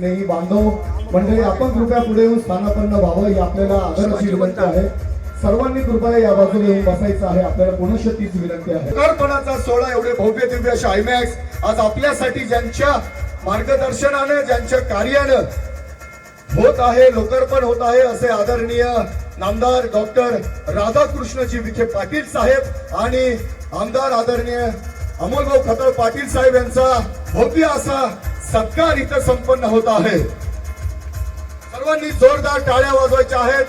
स्नेही बांधव मंडळी, आपण कृपया पुढे येऊन स्थानापन्न व्हावं ही आपल्याला आदराची विनंती आहे. सर्वांनी कृपया या बाजूला येऊन बसायचं आहे. आपल्याला पुनश्च तीच विनंती आहे. कर्पणाचा सोहळा एवढे भव्य दिव्य अशा आयमॅक्स आज आपल्यासाठी ज्यांच्या मार्गदर्शनाने ज्यांच्या कार्यानं होत आहे, लोकार्पण होत आहे, असे आदरणीय नामदार डॉक्टर राधाकृष्णजी विखे पाटील साहेब आणि आमदार आदरणीय अमोलभाऊ खताळ पाटील साहेब यांचा भव्य असा सत्कार इथं संपन्न होत आहे. सर्वांनी जोरदार टाळ्या वाजवायच्या आहेत.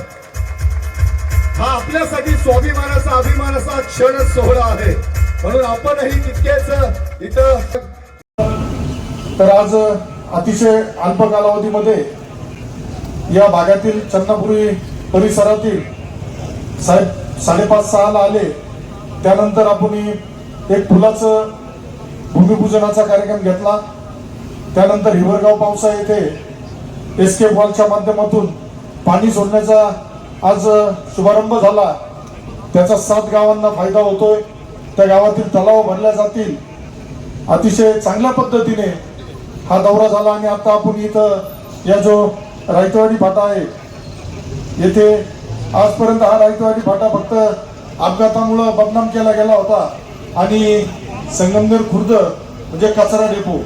हा आपल्यासाठी स्वाभिमानाचा अभिमानाचा क्षण सोहळा आहे, म्हणून आपणही तितकेच इथं. तर आज अतिशय अल्प कालावधीमध्ये या भागातील चन्नापुरी परिसरातील साहेब 5:30-6 ला आले. त्यानंतर आपण एक फुलाचं भूमिपूजनाचा कार्यक्रम घेतला. त्यानंतर हिवरगाव पावसा येथे एस्केप वॉलच्या माध्यमातून पाणी सोडण्याचा आज शुभारंभ झाला. त्याचा 7 गावांना फायदा होतोय. त्या गावातील तलाव भरल्या जातील. अतिशय चांगल्या पद्धतीने हा दौरा झाला आणि आता आपण इथं या जो रायतवाडी फाटा आहे येथे आजपर्यंत हा रायतवाडी फाटा फक्त अपघातामुळे बदनाम केला गेला होता आणि संगमनेर खुर्द म्हणजे कचरा डेपो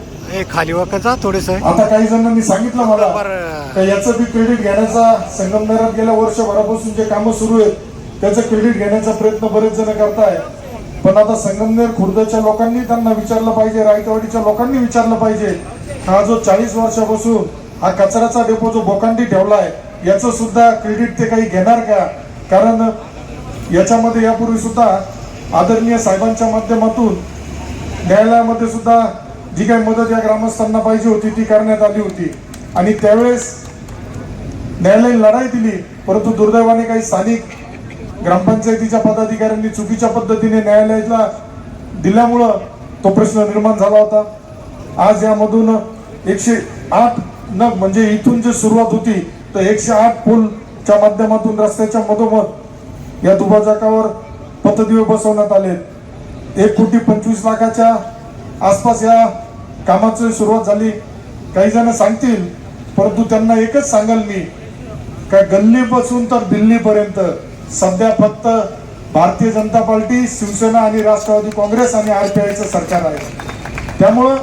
खाली वाकायचा थोडेस. आता काही जणांनी सांगितलं मला याचं बी क्रेडिट घेण्याचा, संगमनेरात गेल्या वर्षभरापासून जे कामं सुरू आहेत त्याचं क्रेडिट घेण्याचा प्रयत्न बरेच जण करताय. पण आता संगमनेर खुर्दच्या लोकांनी त्यांना विचारलं पाहिजे, रायतवाडीच्या लोकांनी विचारलं पाहिजे, हा जो 40 वर्षापासून हा कचऱ्याचा डेपो जो बोकांडी ठेवलाय याचं सुद्धा क्रेडिट ते काही घेणार का? कारण याच्यामध्ये यापूर्वी सुद्धा आदरणीय साहेबांच्या माध्यमातून न्यायालयामध्ये सुद्धा जी काही मदत या ग्रामस्थांना पाहिजे होती ती करण्यात आली होती आणि त्यावेळेस न्यायालयाने लढाई दिली. परंतु दुर्दैवाने काही स्थानिक ग्रामपंचायतीच्या पदाधिकाऱ्यांनी चुकीच्या पद्धतीने न्यायालयाला दिल्यामुळं तो प्रश्न निर्माण झाला होता. आज यामधून 108 नग म्हणजे इथून जे सुरुवात होती तर 108 पूलच्या माध्यमातून रस्त्याच्या मधोमध या दुभाजकावर पथदिवे बसवण्यात आले. 1,25,00,000च्या आसपास या कामाची सुरुवात झाली. काही जण सांगतील, परंतु त्यांना एकच सांगाल मी का गल्लीपासून तर दिल्लीपर्यंत सध्या फक्त भारतीय जनता पार्टी, शिवसेना आणि राष्ट्रवादी काँग्रेस आणि RPIचं सरकार आहे. त्यामुळं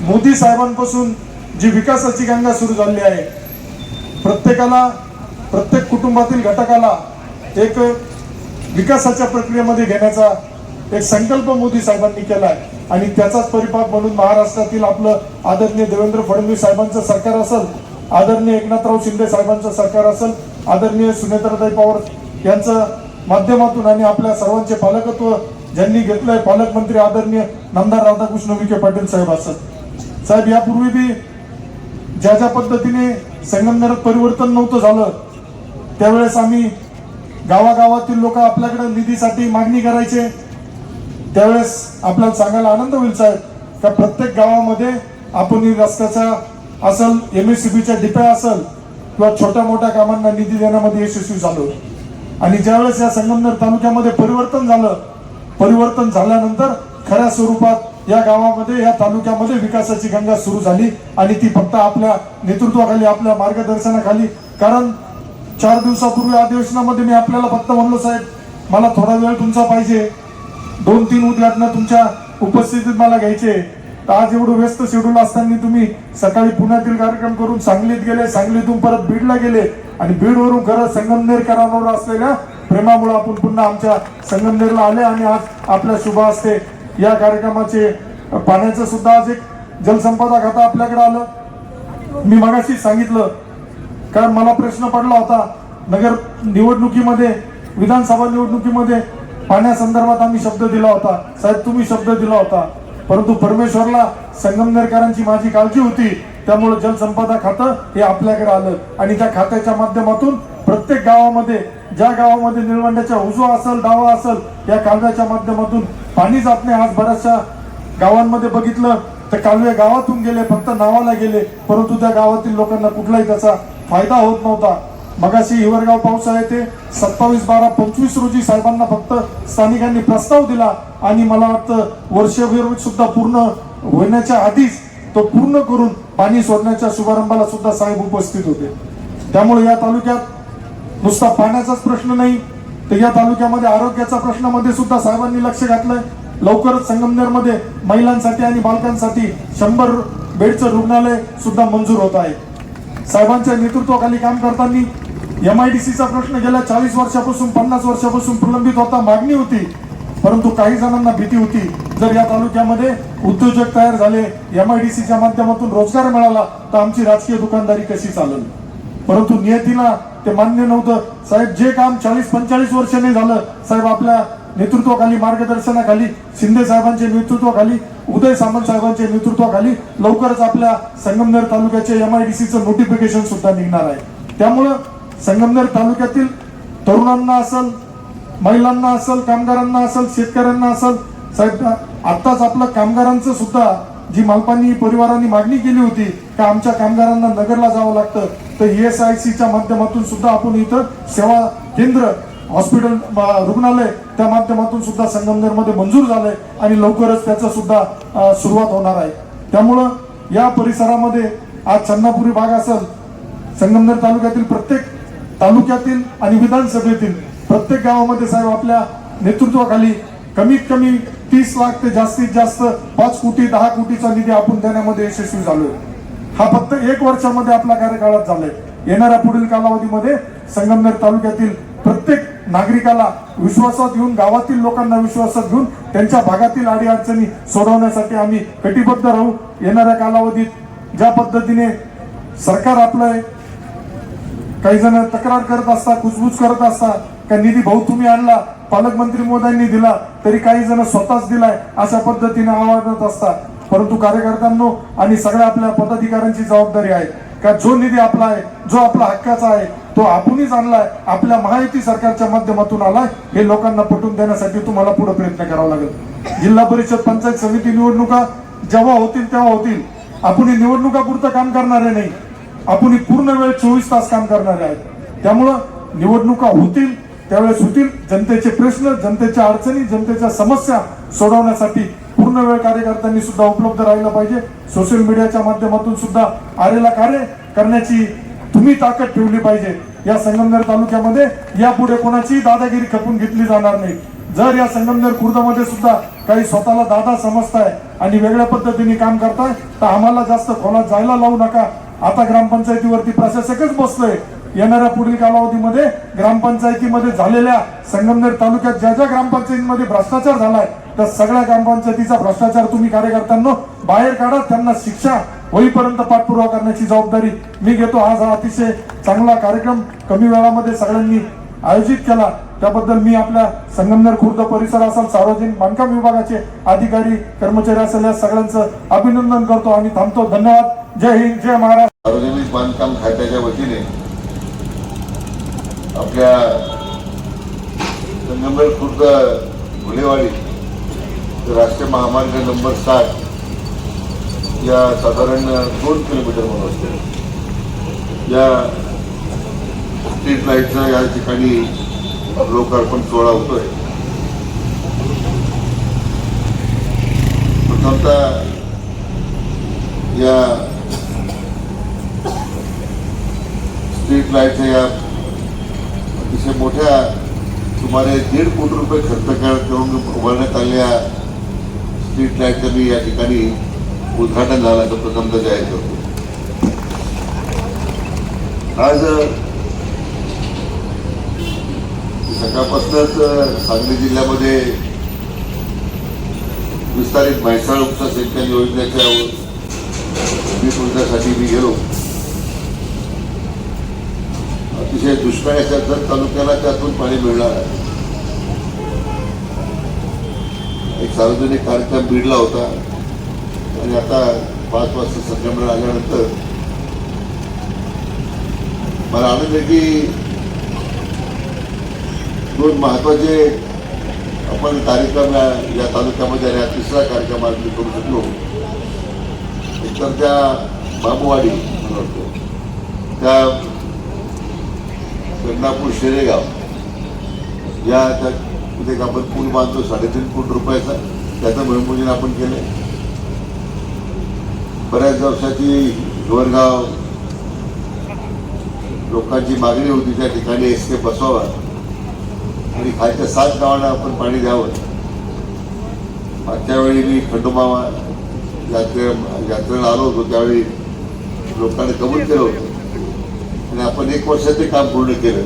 मोदी साहेबांपासून जी विकासाची गंगा सुरू झाली आहे, प्रत्येकाला, प्रत्येक कुटुंबातील घटकाला एक विकासाच्या प्रक्रियेमध्ये घेण्याचा एक संकल्प मोदी साहेबांनी केला आहे आणि त्याचाच परिपाक म्हणून महाराष्ट्रातील आपलं आदरणीय देवेंद्र फडणवीस साहेबांचं सरकार असेल, आदरणीय एकनाथराव शिंदे साहेबांचं सरकार असेल, आदरणीय सुनेत्राताई पवार यांचं माध्यमातून आणि आपल्या सर्वांचे पालकत्व ज्यांनी घेतलंय पालकमंत्री आदरणीय नामदार राधाकृष्ण विखे पाटील साहेब असेल. साहेब यापूर्वी बी ज्या पद्धतीने संगमनेरात परिवर्तन नव्हतं झालं त्यावेळेस आम्ही गावागावातील लोक आपल्याकडे निधीसाठी मागणी करायचे. त्यावेळेस आपल्याला सांगायला आनंद होईल साहेब का प्रत्येक गावामध्ये आपण रस्त्याचा असेल, MSCBच्या डिप्या असेल किंवा छोट्या मोठ्या कामांना निधी देण्यामध्ये यशस्वी झालो. आणि ज्यावेळेस या संगमनेर तालुक्यामध्ये परिवर्तन झाल्यानंतर खऱ्या स्वरूपात या गावामध्ये, या तालुक्यामध्ये विकासाची गंगा सुरू झाली आणि ती फक्त आपल्या नेतृत्वाखाली, आपल्या मार्गदर्शनाखाली. कारण 4 दिवसापूर्वी अधिवेशनामध्ये मी आपल्याला फक्त म्हणलो साहेब मला थोडा वेळ तुमचा पाहिजे, 2-3 उद्घाटन तुमच्या उपस्थितीत मला घ्यायचे. आज एवढं व्यस्त शेड्यूल असताना तुम्ही सकाळी पुण्यातील कार्यक्रम करून सांगलीत गेले, सांगलीतून परत बीडला गेले आणि बीडवरून खरं संगमनेरकरांवर असलेल्या प्रेमामुळे आपण पुन्हा आमच्या संगमनेरला आले आणि आज आपल्या शुभ हस्ते या कार्यक्रमाचे पाण्याचं सुद्धा आज एक जलसंपदा खातं आपल्याकडे आलं. मी मगाशी सांगितलं कारण मला प्रश्न पडला होता नगर निवडणुकीमध्ये, विधानसभा निवडणुकीमध्ये पाण्यासंदर्भात आम्ही शब्द दिला होता. साहेब तुम्ही शब्द दिला होता, परंतु परमेश्वरला संगमनेरकरांची माझी काळजी होती, त्यामुळे जलसंपदा खातं हे आपल्याकडे आलं आणि त्या खात्याच्या माध्यमातून प्रत्येक गावामध्ये, ज्या गावामध्ये निळवंड्याच्या उजवा असेल, डावा असेल, या कालव्याच्या माध्यमातून पाणी जात नाही. आज बऱ्याचशा गावांमध्ये बघितलं तर कालवे गावातून गेले, फक्त नावाला गेले, परंतु त्या गावातील लोकांना कुठलाही त्याचा फायदा होत नव्हता. मगाशी हिवरगाव पावसा येथे 27/12/25 रोजी साहेबांना फक्त स्थानिकांनी प्रस्ताव दिला आणि मला वाटतं वर्षभर सुद्धा पूर्ण होण्याच्या आधीच तो पूर्ण करून पाणी सोडण्याच्या शुभारंभाला सुद्धा साहेब उपस्थित होते. त्यामुळे या तालुक्यात नुसता पाण्याचाच प्रश्न नाही तर या तालुक्यामध्ये आरोग्याचा प्रश्नामध्ये सुद्धा साहेबांनी लक्ष घातलंय. लवकरच संगमनेरमध्ये महिलांसाठी आणि बालकांसाठी 100 बेडचं रुग्णालय सुद्धा मंजूर होत आहे. साहेबांच्या नेतृत्वाखाली काम करताना MIDCचा प्रश्न गेल्या 40 वर्षापासून 50 वर्षापासून प्रलंबित होता, मागणी होती, परंतु काही जणांना भीती होती जर या तालुक्यामध्ये उद्योजक तयार झाले, MIDCच्या माध्यमातून रोजगार मिळाला तर आमची राजकीय दुकानदारी कशी चालेल. परंतु नियतीला ते मान्य नव्हतं. साहेब जे काम 40-45 वर्ष नाही झालं, साहेब आपल्या नेतृत्वाखाली, मार्गदर्शनाखाली, शिंदे साहेबांच्या नेतृत्वाखाली, उदय सामंत साहेबांच्या नेतृत्वाखाली लवकरच आपल्या संगमनेर तालुक्याचे MIDCचं नोटिफिकेशन सुद्धा निघणार आहे. त्यामुळं संगमनेर तालुक्यातील तरुणांना असेल, महिलांना असेल, कामगारांना असेल, शेतकऱ्यांना असेल, साहेब आताच आपल्या कामगारांचं सुद्धा जी मालपानी परिवारांनी मागणी केली होती की आमच्या कामगारांना नगरला जावं लागतं, तर ESICच्या माध्यमातून सुद्धा आपण इथं सेवा केंद्र, हॉस्पिटल, रुग्णालय त्या माध्यमातून सुद्धा संगमनेरमध्ये मंजूर झालंय आणि लवकरच त्याचं सुद्धा सुरुवात होणार आहे. त्यामुळं या परिसरामध्ये आज चन्नापुरी भाग असेल, संगमनेर तालुक्यातील प्रत्येक तालुक्यातील आणि विधानसभेतील प्रत्येक गावामध्ये साहेब आपल्या नेतृत्वाखाली कमीत कमी 30 लाख ते जास्तीत जास्त 5 कोटी 10 कोटीचा निधी आपण देण्यामध्ये यशस्वी झालोय. हा फक्त 1 वर्षामध्ये आपल्या कार्यकाळात झालाय. येणाऱ्या पुढील कालावधीमध्ये संगमनेर तालुक्यातील प्रत्येक नागरिकाला विश्वासात घेऊन, गावातील लोकांना विश्वासात घेऊन त्यांच्या भागातील अडीअडचणी सोडवण्यासाठी आम्ही कटिबद्ध राहू. येणाऱ्या कालावधीत ज्या पद्धतीने सरकार आपलं, काही जण तक्रार करत असतात, कुजबूज करत असतात का निधी भाऊ तुम्ही आणला, पालकमंत्री महोदयांनी दिला, तरी काही जण स्वतःच दिलाय अशा पद्धतीने आवाहन असतात. परंतु कार्यकर्त्यांनो आणि सगळ्या आपल्या पदाधिकाऱ्यांची जबाबदारी आहे का जो निधी आपला आहे, जो आपला हक्काचा आहे, तो आपणच आणलाय, आपल्या महायुती सरकारच्या माध्यमातून आलाय, हे लोकांना पटवून देण्यासाठी तुम्हाला पुढे प्रयत्न करावा लागेल. जिल्हा परिषद, पंचायत समिती निवडणुका जेव्हा होतील तेव्हा होतील. आपण निवडणुका पुरतं काम करणारे नाही, आपण पूर्ण वेळ 24 तास काम करणारे आहेत. त्यामुळं निवडणुका होतील त्यावेळेस होतील. जनतेचे प्रश्न, जनतेच्या अडचणी, जनतेच्या समस्या सोडवण्यासाठी पूर्ण वेळ कार्यकर्त्यांनी सुद्धा उपलब्ध राहिलं पाहिजे. सोशल मीडियाच्या माध्यमातून सुद्धा आरेला कार्य करण्याची तुम्ही ताकद ठेवली पाहिजे. या संगमनेर तालुक्यामध्ये यापुढे कोणाची दादागिरी खपून घेतली जाणार नाही. जर या संगमनेर खुर्दमध्ये सुद्धा काही स्वतःला दादा समजताय आणि वेगळ्या पद्धतीने काम करताय तर आम्हाला जास्त खोलात जायला लावू नका. आता ग्रामपंचायतीवरती प्रशासकच बसलोय. येणाऱ्या पुढील कालावधीमध्ये ग्रामपंचायतीमध्ये झालेल्या, संगमनेर तालुक्यात ज्या ज्या ग्रामपंचायतीमध्ये भ्रष्टाचार झालाय त्या सगळ्या ग्रामपंचायतीचा भ्रष्टाचार तुम्ही कार्यकर्त्यांनो बाहेर काढा. त्यांना शिक्षा होईपर्यंत पाठपुरावा करण्याची जबाबदारी मी घेतो. आज हा अतिशय चांगला कार्यक्रम कमी वेळामध्ये सगळ्यांनी आयोजित केला त्याबद्दल मी आपल्या संगमनेर खुर्द परिसर असेल, सार्वजनिक बांधकाम विभागाचे अधिकारी कर्मचारी असेल या सगळ्यांचं अभिनंदन करतो आणि थांबतो. धन्यवाद. जय हिंद, जय महाराष्ट्र. सार्वजनिक बांधकाम खात्याच्या वतीने आपल्या संगमनेर खुर्द घुलेवाडी राष्ट्रीय महामार्ग नंबर 7 या साधारण 2 किलोमीटर म्हणून असते या स्ट्रीट लाईटचा या ठिकाणी लोकार्पण सोहळा होतोय. प्रथमतः या स्ट्रीट लाईटच्या या अतिशय मोठ्या सुमारे 1.5 कोटी रुपये खर्च करून उभारण्यात आलेल्या स्ट्रीट लाईटचं मी या ठिकाणी उद्घाटन झाल्याचं प्रथमतः जाहीर करतो. आज सकाळपासूनच सांगली जिल्ह्यामध्ये विस्तारित म्हैसाळ उपसा सिंचन योजनेच्या वीज मी गेलो. अतिशय दुष्काळाच्या जत तालुक्याला त्यातून पाणी मिळणार आहे. एक सार्वजनिक कार्यक्रम बीडला होता आणि आता 5 वाजता संगमनेर आल्यानंतर मला आनंद आहे की 2 महत्वाचे आपण कार्यक्रम या तालुक्यामध्ये आणि हा 3रा कार्यक्रम आज मी करू शकलो. एकतर त्या बाबूवाडी म्हणतो त्या गंगापूर शेरेगाव या तिथे आपण पूल बांधतो 3.5 कोटी रुपयाचा, त्याचं भूमिपूजन आपण केलं. बऱ्याच वर्षाची गोरगाव लोकांची मागणी होती त्या ठिकाणी एसके बसवावा आणि खालच्या 7 गावांना आपण पाणी द्यावं. मागच्या वेळी मी खंडोबा यात्रेला आलो होतो, त्यावेळी लोकांनी कबूल केलं होतं आणि आपण 1 वर्षात ते काम पूर्ण केलं.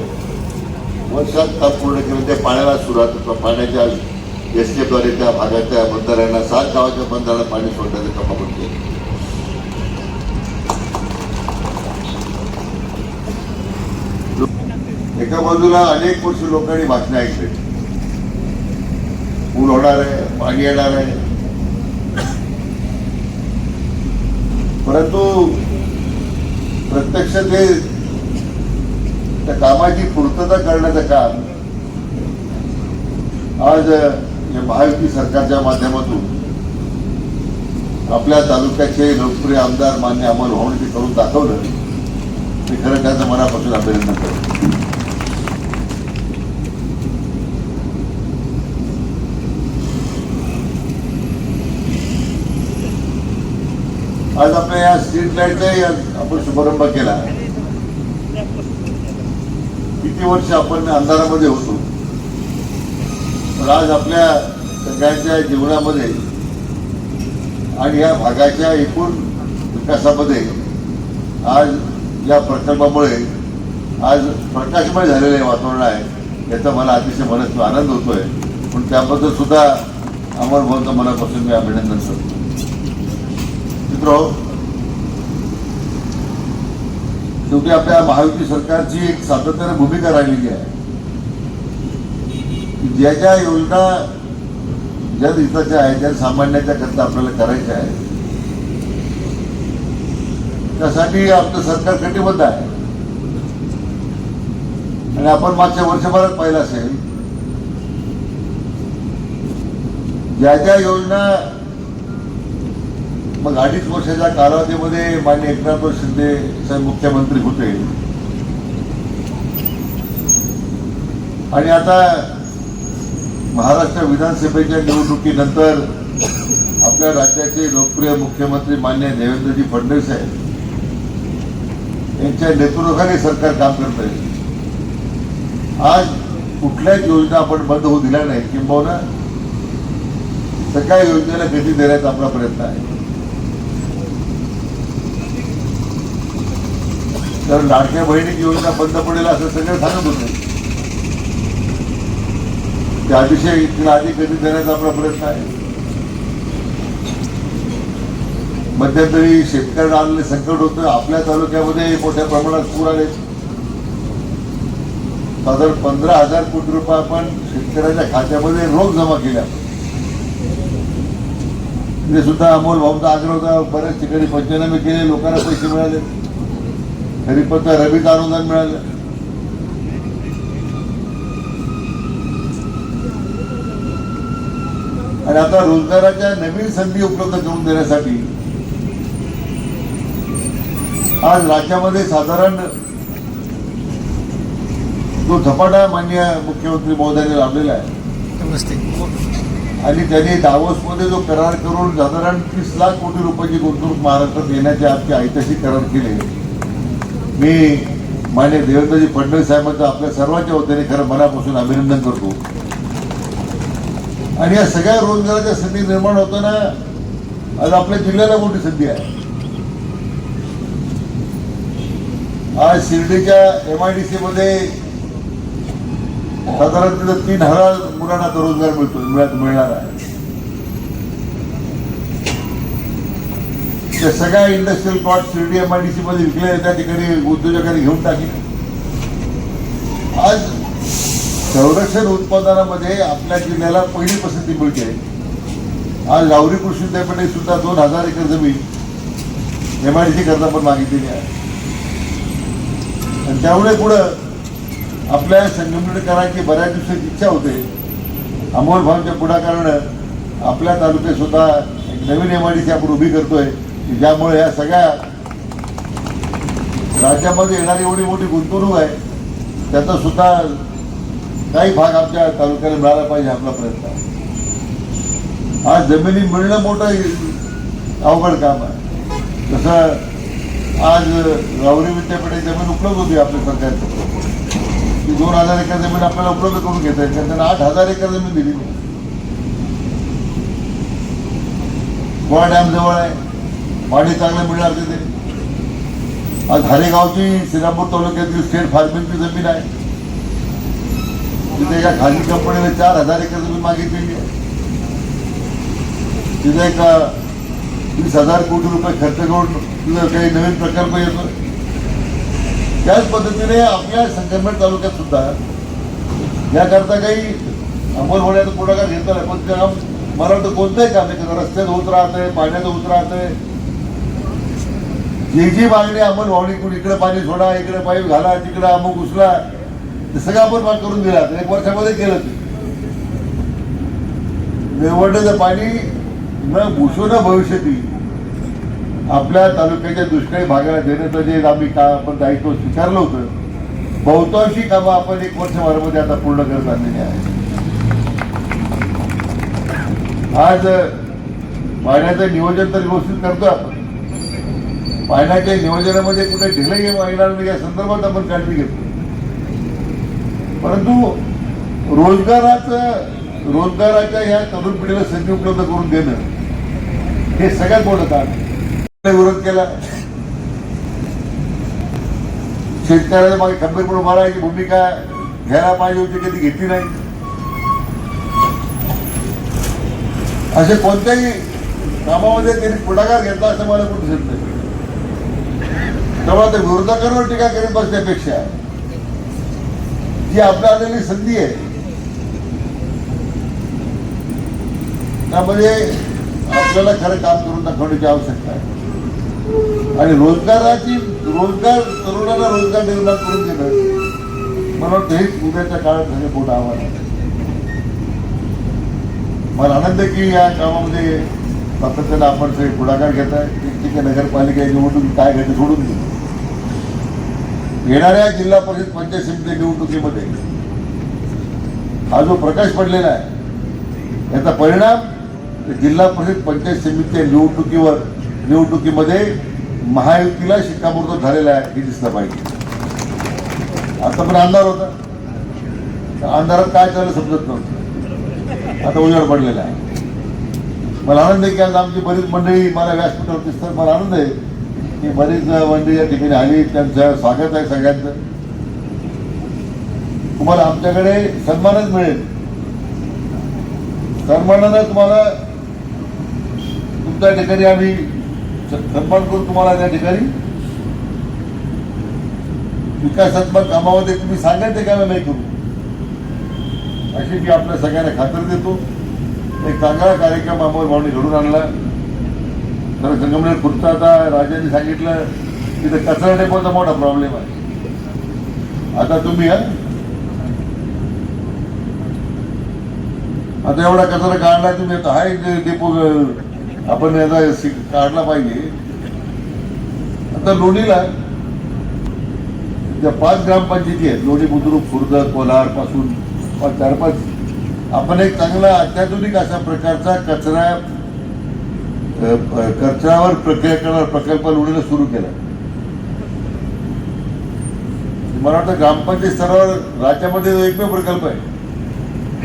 वर्षात काम पूर्ण केलं. त्या पाण्याला सुरुवात, पाण्याच्या एसकेद्वारे त्या भागाच्या बंधाऱ्यांना 7 गावाच्या बंधाऱ्याला पाणी सोडण्याचं काम आपण केलं. एका बाजूला अनेक वर्ष लोकांनी भाषण ऐकले, पूल होणार आहे, पाणी येणार आहे, परंतु प्रत्यक्ष ते त्या कामाची पूर्तता करण्याचं काम आज या महायुती सरकारच्या माध्यमातून आपल्या तालुक्याचे लोकप्रिय आमदार मान्य अमोल भाऊंनी करून दाखवलं. मी खरं त्याचं मनापासून अभिनंदन करतो. आज आपल्या या स्ट्रीट लाईटचा आपण शुभारंभ केला. किती वर्ष आपण अंधारामध्ये होतो, पण आज आपल्या सगळ्यांच्या जीवनामध्ये आणि या भागाच्या एकूण विकासामध्ये आज या प्रकल्पामुळे आज प्रकाशमय झालेले वातावरण आहे. याचा मला अतिशय मनस्वी आनंद होतोय. पण त्याबद्दल सुद्धा अमोल भाऊंचं मनापासून मी अभिनंदन करतो. शेवटी आपल्या महायुती सरकारची एक सातत्याने भूमिका राहिलेली आहे की ज्या ज्या योजना जनहिताच्या आहेत, जनसामान्याच्या करता आपल्याला करायच्या आहेत, त्यासाठी आपलं सरकार कटिबद्ध आहे. आणि आपण मागच्या वर्षभरात पाहिलं असेल, ज्या ज्या योजना मग 2.5 वर्षाच्या कालावधीमध्ये माननीय एकनाथ शिंदे साहेब मुख्यमंत्री होते आणि आता महाराष्ट्र विधानसभेच्या निवडणुकीनंतर आपल्या राज्याचे लोकप्रिय मुख्यमंत्री माननीय देवेंद्रजी फडणवीस साहेब यांच्या नेतृत्वाखाली सरकार काम करत आहे. आज कुठल्याच योजना आपण बंद होऊ दिल्या नाही, किंबहुना सगळ्या योजनेला गती देण्याचा आपला प्रयत्न आहे. तर लाडक्या बहिणी योजना बंद पडेल असं सगळं सांगत होते, त्याविषयी तिला आधी गती देण्याचा आपला प्रयत्न आहे. मध्यंतरी शेतकऱ्यांना आलेले संकट होतं. आपल्या तालुक्यामध्ये मोठ्या प्रमाणात पूर आले. साधारण 15,000 कोटी रुपये आपण शेतकऱ्याच्या खात्यामध्ये रोख जमा केल्या. तिथे सुद्धा अमोल भाऊंचा आग्रह होता. बऱ्याच ठिकाणी पंचनामे केले, लोकांना पैसे मिळाले, खरीपाचं रबीचं अनुदान मिळालं. आणि आता रोजगाराच्या नवीन संधी उपलब्ध करून देण्यासाठी आज राज्यामध्ये साधारण जो झपाटा माननीय मुख्यमंत्री महोदयांनी लावलेला आहे आणि त्यांनी दावोसमध्ये जो करार करून साधारण 30 लाख कोटी रुपयाची गुंतवणूक महाराष्ट्रात येण्याचे आजचे ऐतिहासिक करार केले. मी माननीय देवेंद्रजी फडणवीस साहेबांचं आपल्या सर्वांच्या वतीने खरं मनापासून अभिनंदन करतो. आणि या सगळ्या रोजगाराच्या संधी निर्माण होताना आज आपल्या जिल्ह्याला मोठी संधी आहे. आज शिर्डीच्या MIDC मध्ये साधारण 3,000 मुलांना रोजगार मिळणार आहे. त्या सगळ्या इंडस्ट्रियल प्लॉट शिर्डी MIDC मध्ये विकले, त्या ठिकाणी उद्योजकांनी घेऊन टाकले. आज संरक्षण उत्पादनामध्ये आपल्या जिल्ह्याला पहिली पसंती मिळते. आज लावरी कृषी विद्यापीठाने सुद्धा 2,000 एकर जमीन MIDC करता पण मागितलेली आहे. आणि त्यामुळे पुढं आपल्या संगमनेरकरांची बऱ्याच दिवसाची इच्छा होते. अमोल भाऊंच्या पुढाकारानं आपल्या तालुक्यात सुद्धा एक नवीन MIDC आपण उभी करतोय की ज्यामुळे या सगळ्या राज्यामध्ये येणारी एवढी मोठी गुंतवणूक आहे त्याचा सुद्धा काही भाग आमच्या तालुक्याला मिळाला पाहिजे, आपला प्रयत्न आहे. आज जमिनी मिळणं मोठं अवघड काम आहे. तसं आज गावरी विद्यापीठाची जमीन उपलब्ध होती आपल्या सरकारची, ती 2000 एकर जमीन आपल्याला उपलब्ध करून घेता येते. त्यांना 8000 एकर जमीन दिली. गोवा डॅम जवळ आहे, पाणी चांगलं मिळणार तिथे. आज हरेगावची श्रीरामपूर तालुक्यातील स्टेट फार्मिंगची जमीन आहे, तिथे एका खाजगी कंपनीने 4000 एकर जमीन मागितलेली आहे. तिथे एक 20,000 कोटी रुपये खर्च करून काही नवीन प्रकल्प येतो. त्याच पद्धतीने आपल्या संगमनेर तालुक्यात सुद्धा याकरता काही अंमल होण्याचा पुढाकार घेतला आहे. पण काम मला वाटतं कोणतंही काम आहे, रस्त्यात होत राहतंय, पाण्यात होत राहतंय. जी मागणी अंमल व्हावी, कोण इकडे पाणी सोडा, इकडे पाईप घाला, तिकडे अमुक उचला, ते सगळं आपण माग करून दिला. 1 वर्षामध्ये केलं ते. निवडण्याचं पाणी न भूषण भविष्यती आपल्या तालुक्याच्या दुष्काळी भागाला देण्याचं जे आम्ही आपण दायित्व स्वीकारलं होतं, बहुतांशी कामं आपण 1 वर्षभरामध्ये आता पूर्ण करत आणलेली आहे. आज पाण्याचं नियोजन तर व्यवस्थित करतो आपण. पाण्याच्या नियोजनामध्ये कुठे ढिलाई येणार नाही या संदर्भात आपण काळजी घेतो. परंतु रोजगाराच्या या तरुण पिढीला संधी उपलब्ध करून देणं हे सगळ्यात मोठं काम. विरोध केला, शेतकऱ्याला मागे खंबीरपणे मारायची भूमिका घ्यायला पाहिजे होती, कधी घेतली नाही. असे कोणत्याही कामामध्ये त्यांनी पुढाकार घेतला असं मला कुठं दिसत नाही. तेव्हा ते विरोधकांवर टीका करीत बसण्यापेक्षा जी आपल्या आलेली संधी आहे त्यामध्ये आपल्याला खरं काम करून दाखवण्याची आवश्यकता आहे. आणि तरुणांना रोजगार निर्माण करून देणं मला वाटतं हेच उद्याच्या काळात सगळं मोठं आव्हान आहे. मला आनंद आहे की या कामामध्ये सातत्यानं आपण सगळे पुढाकार घेत आहे. ठिकठिकाणी नगरपालिका निवडणूक काय घडते सोडून दिली. येणाऱ्या जिल्हा परिषद पंचायत समिती निवडणुकीमध्ये हा जो प्रकाश पडलेला आहे याचा परिणाम जिल्हा परिषद पंचायत समितीच्या निवडणुकीमध्ये महायुतीला शिक्कामोर्तब झालेला आहे हे दिसलं पाहिजे. आता पण अंधार होता, अंधारात काय चाललं समजत नव्हतं, आता उजेड पडलेला आहे. मला आनंद आहे की आज आमची बरीच मंडळी मला व्यासपीठावर दिसतात. मला आनंद आहे की बरीच मंडळी या ठिकाणी आली, त्यांचं स्वागत आहे सगळ्यांचं. तुम्हाला आमच्याकडे सन्मानच मिळेल. सन्मानानं तुम्हाला तुमच्या ठिकाणी आम्ही सन्मान करून तुम्हाला त्या ठिकाणी विकासात्मक कामामध्ये तुम्ही सांगाल ते कामं नाही करू अशी मी आपल्या सगळ्यांना खात्री देतो. एक चांगला कार्यक्रम अंमलबजावणी घडून आणला. तर संगमनेर खुर्द आता राजांनी सांगितलं तिथे कचरा डेपोचा मोठा प्रॉब्लेम आहे. आता तुम्ही आता एवढा कचरा काढला तुम्ही, आता हा एक डेपो आपण याचा काढला पाहिजे. आता लोणीला ज्या 5 ग्रामपंचायती आहेत, लोणी, बुद्रुक, खुर्द, कोलार पासून 4-5 आपण एक चांगला अत्याधुनिक अशा प्रकारचा कचऱ्यावर प्रक्रिया करणारा प्रकल्प लोणीला सुरू केला. मला वाटतं ग्रामपंचायत स्तरावर राज्यामध्ये एकमेव प्रकल्प आहे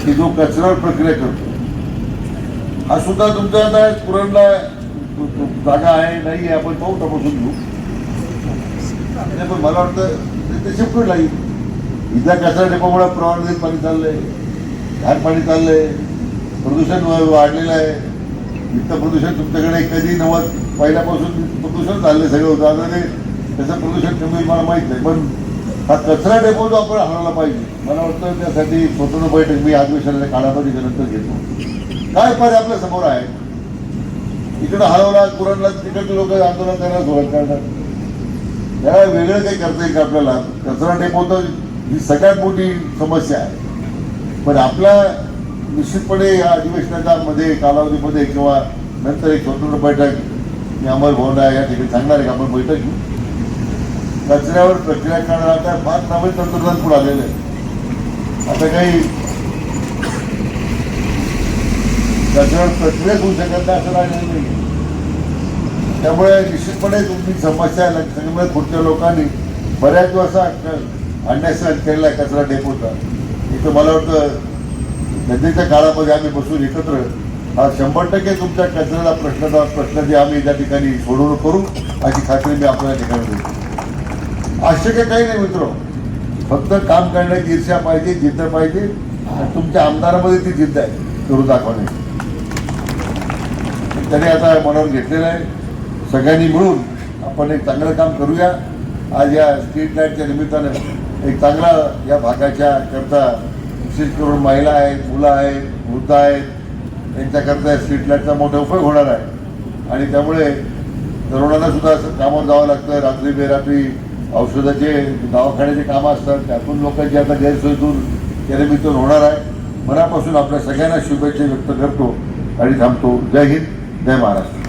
की जो कचऱ्यावर प्रक्रिया करतो. हा सुद्धा तुमच्या आता कुरणला जागा आहे नाही आहे आपण पाहू तपासून घेऊ. पण मला वाटतं ते शिफ्ट लागेल. इथल्या कचरा डेपोमुळे प्रवाहित पाणी चाललंय, घाण पाणी चाललंय, प्रदूषण वाढलेलं आहे. इतकं प्रदूषण तुमच्याकडे कधी 90 पहिल्यापासून प्रदूषण चाललंय सगळं होतं. आता ते त्याचं प्रदूषण कमी मला माहीत नाही, पण हा कचरा डेपो जो आपण हलवला पाहिजे. मला वाटतं त्यासाठी स्वतंत्र बैठक मी अधिवेशनाच्या काळामध्ये नंतर घेतो. काय पर्याय आपल्या समोर आहे. इकडं हलवला कुरणला, तिकडचे लोक आंदोलन करायला सुरुवात करणार. त्याला वेगळं काही करता येईल का आपल्याला. कचरा डेपो तर ही सगळ्यात मोठी समस्या आहे. पण आपला निश्चितपणे या अधिवेशनाच्या मध्ये कालावधीमध्ये किंवा नंतर एक स्वतंत्र बैठक मी अंमलभवना या ठिकाणी सांगणार आहे की आपण बैठक घेऊ. कचऱ्यावर प्रक्रिया करणार आता फार नवीन तंत्रज्ञान पुढे आलेलं आहे. आता काही कचऱ्यावर प्रक्रिया होऊ शकत नाही असं राहिलेलं नाही. त्यामुळे निश्चितपणे तुमची समस्या लक्षात पुढच्या लोकांनी बऱ्याच दिवस अन्याय केलेला आहे कचरा डेपोचा. इथं मला वाटतं नदीच्या काळामध्ये आम्ही बसून एकत्र हा 100% तुमच्या कचऱ्याला प्रश्न जे आम्ही त्या ठिकाणी सोडवणूक करू अशी खात्री मी आपल्या ठिकाणी देतो. आवश्यक काही नाही मित्र, फक्त काम करण्याची ईर्ष्या पाहिजे, जिद्द पाहिजे आणि तुमच्या आमदारामध्ये ती जिद्द आहे करून दाखवण्याची. त्याने आता मनावर घेतलेलं आहे. सगळ्यांनी मिळून आपण एक चांगलं काम करूया. आज या स्ट्रीट लाईटच्या निमित्तानं एक चांगला या भागाच्या करता विशेष करून महिला आहेत, मुलं आहेत, वृद्ध आहेत, यांच्याकरता स्ट्रीट लाईटचा मोठा उपयोग होणार आहे. आणि त्यामुळे तरुणांना सुद्धा असं कामावर जावं लागतं. रात्री बेरात्री औषधाचे दवाखान्याचे कामं असतात, त्यातून लोकांची आता गैरसोय दूर या निमित्तानं होणार आहे. मनापासून आपल्या सगळ्यांना शुभेच्छा व्यक्त करतो आणि थांबतो. जय हिंद, जय महाराष्ट्र.